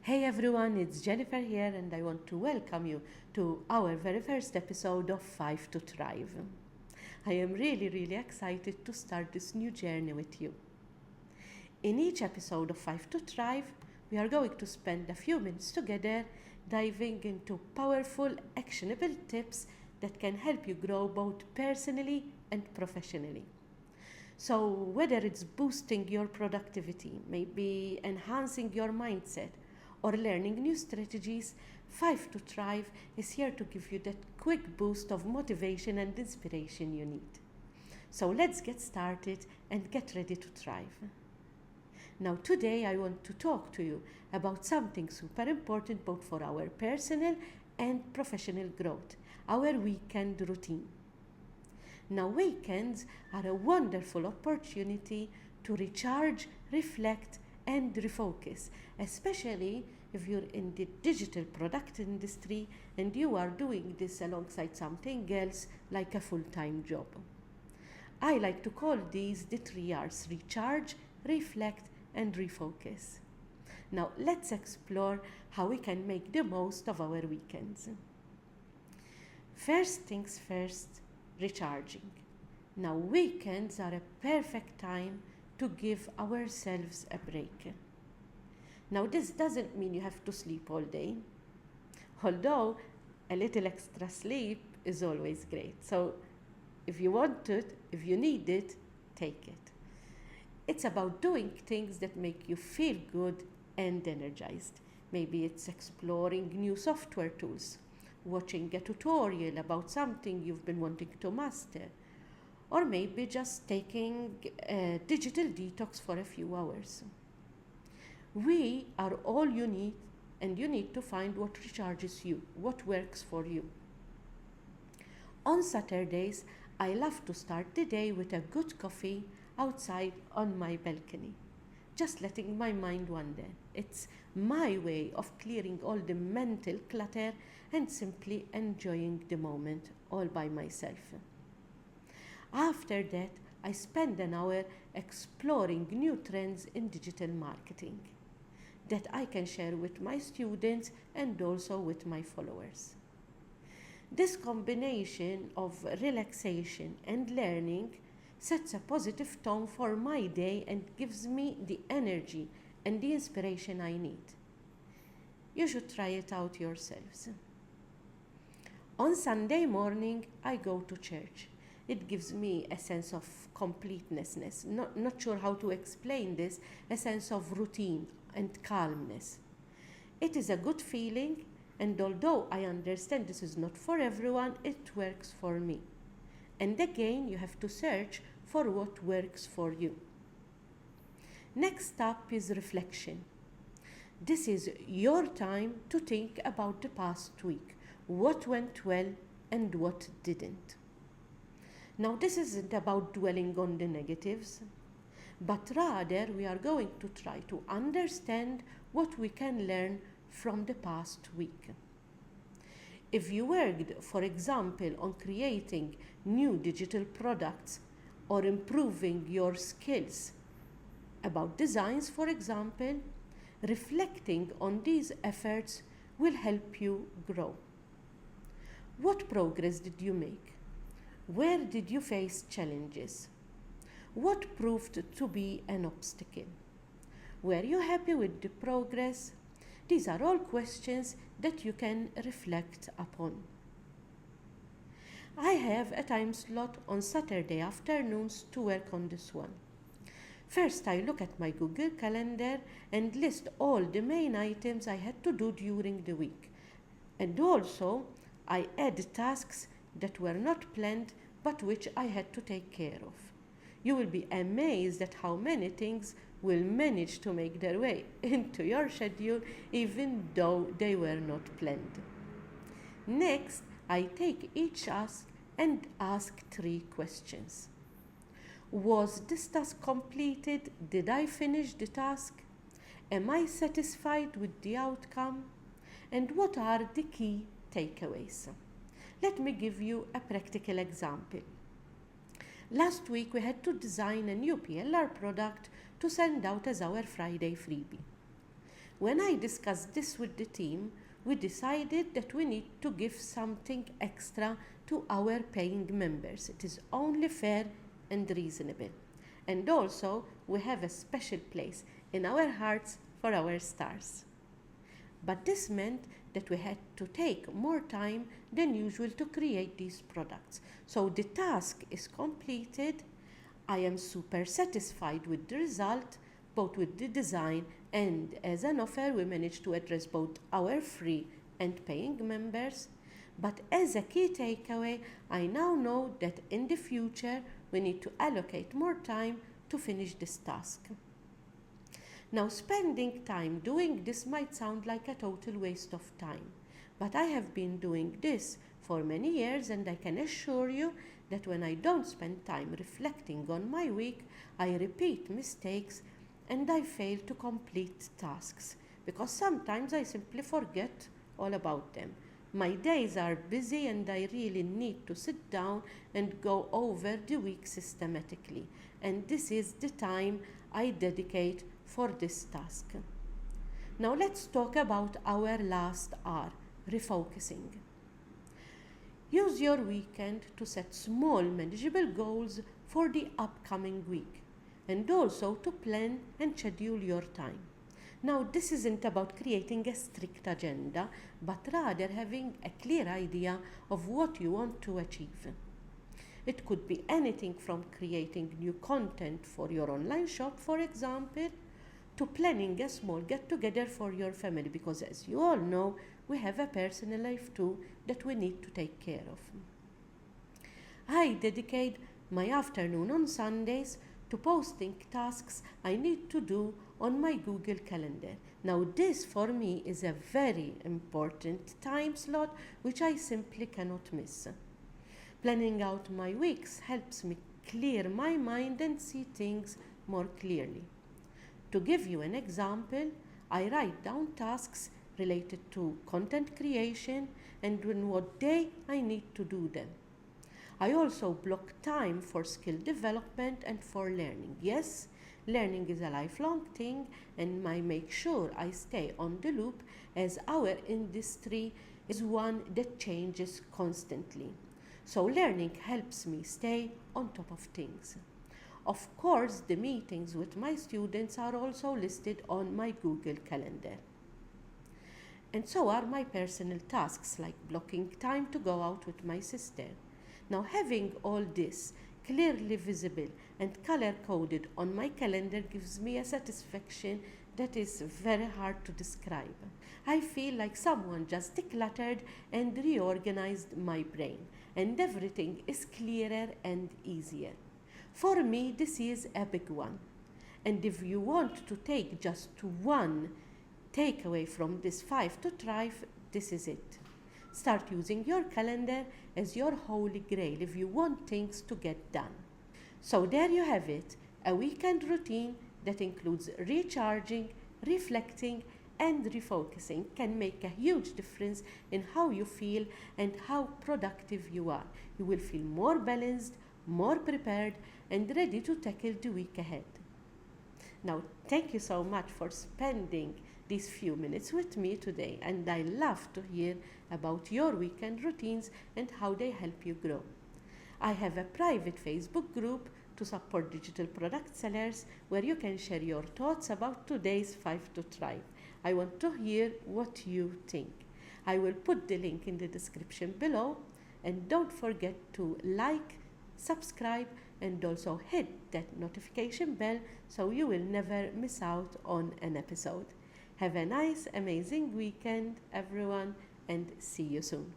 Hey everyone, it's Jennifer here, and I want to welcome you to our very first episode of 5 to Thrive. I am really excited to start this new journey with you. In each episode of 5 to Thrive, we are going to spend a few minutes together diving into powerful, actionable tips that can help you grow both personally and professionally. So, whether it's boosting your productivity, maybe enhancing your mindset, or learning new strategies, 5 to Thrive is here to give you that quick boost of motivation and inspiration you need. So, let's get started and get ready to thrive. Now, today I want to talk to you about something super important both for our personal and professional growth, our weekend routine. Now, weekends are a wonderful opportunity to recharge, reflect, and refocus, especially if you're in the digital product industry and you are doing this alongside something else like a full-time job. I like to call these the 3 R's: recharge, reflect, and refocus. Now, let's explore how we can make the most of our weekends. First things first, recharging. Now, weekends are a perfect time to give ourselves a break. Now, this doesn't mean you have to sleep all day, although a little extra sleep is always great. So, if you want it, if you need it, take it. It's about doing things that make you feel good and energized. Maybe it's exploring new software tools, watching a tutorial about something you've been wanting to master, or maybe just taking a digital detox for a few hours. We are all unique, and you need to find what recharges you, what works for you. On Saturdays, I love to start the day with a good coffee outside on my balcony, just letting my mind wander. It's my way of clearing all the mental clutter and simply enjoying the moment all by myself. After that, I spend an hour exploring new trends in digital marketing that I can share with my students and also with my followers. This combination of relaxation and learning sets a positive tone for my day and gives me the energy and the inspiration I need. You should try it out yourselves. On Sunday morning, I go to church. It gives me a sense of completeness, not sure how to explain this, a sense of routine and calmness. It is a good feeling, and although I understand this is not for everyone, it works for me. And again, you have to search for what works for you. Next up is reflection. This is your time to think about the past week, what went well and what didn't. Now, this isn't about dwelling on the negatives, but rather we are going to try to understand what we can learn from the past week. If you worked, for example, on creating new digital products or improving your skills about designs, for example, reflecting on these efforts will help you grow. What progress did you make? Where did you face challenges? What proved to be an obstacle? Were you happy with the progress? These are all questions that you can reflect upon. I have a time slot on Saturday afternoons to work on this one. First, I look at my Google Calendar and list all the main items I had to do during the week. And also, I add tasks that were not planned but which I had to take care of. You will be amazed at how many things will manage to make their way into your schedule even though they were not planned. Next, I take each task and ask 3 questions. Was this task completed? Did I finish the task? Am I satisfied with the outcome? And what are the key takeaways? Let me give you a practical example. Last week we had to design a new PLR product to send out as our Friday freebie. When I discussed this with the team, we decided that we need to give something extra to our paying members. It is only fair and reasonable. And also, we have a special place in our hearts for our stars. But this meant that we had to take more time than usual to create these products. So the task is completed. I am super satisfied with the result, both with the design and as an offer we managed to address both our free and paying members. But as a key takeaway, I now know that in the future we need to allocate more time to finish this task. Now, spending time doing this might sound like a total waste of time, but I have been doing this for many years, and I can assure you that when I don't spend time reflecting on my week, I repeat mistakes and I fail to complete tasks because sometimes I simply forget all about them. My days are busy and I really need to sit down and go over the week systematically, and this is the time I dedicate for this task. Now let's talk about our last R, refocusing. Use your weekend to set small manageable goals for the upcoming week and also to plan and schedule your time. Now this isn't about creating a strict agenda, but rather having a clear idea of what you want to achieve. It could be anything from creating new content for your online shop, for example, to planning a small get-together for your family, because as you all know, we have a personal life too that we need to take care of. I dedicate my afternoon on Sundays to posting tasks I need to do on my Google Calendar. Now this for me is a very important time slot which I simply cannot miss. Planning out my weeks helps me clear my mind and see things more clearly. To give you an example, I write down tasks related to content creation and on what day I need to do them. I also block time for skill development and for learning. Yes, learning is a lifelong thing, and I make sure I stay on the loop as our industry is one that changes constantly. So learning helps me stay on top of things. Of course, the meetings with my students are also listed on my Google Calendar. And so are my personal tasks like blocking time to go out with my sister. Now, having all this clearly visible and color-coded on my calendar gives me a satisfaction that is very hard to describe. I feel like someone just decluttered and reorganized my brain, and everything is clearer and easier. For me, this is a big one. And if you want to take just one takeaway from this 5 to thrive, this is it. Start using your calendar as your holy grail if you want things to get done. So there you have it, a weekend routine that includes recharging, reflecting, and refocusing can make a huge difference in how you feel and how productive you are. You will feel more balanced, more prepared, and ready to tackle the week ahead. Now, thank you so much for spending these few minutes with me today, and I love to hear about your weekend routines and how they help you grow. I have a private Facebook group to support digital product sellers where you can share your thoughts about today's 5 to Thrive. I want to hear what you think. I will put the link in the description below, and don't forget to like, subscribe, and also hit that notification bell so you will never miss out on an episode. Have a nice, amazing weekend, everyone, and see you soon.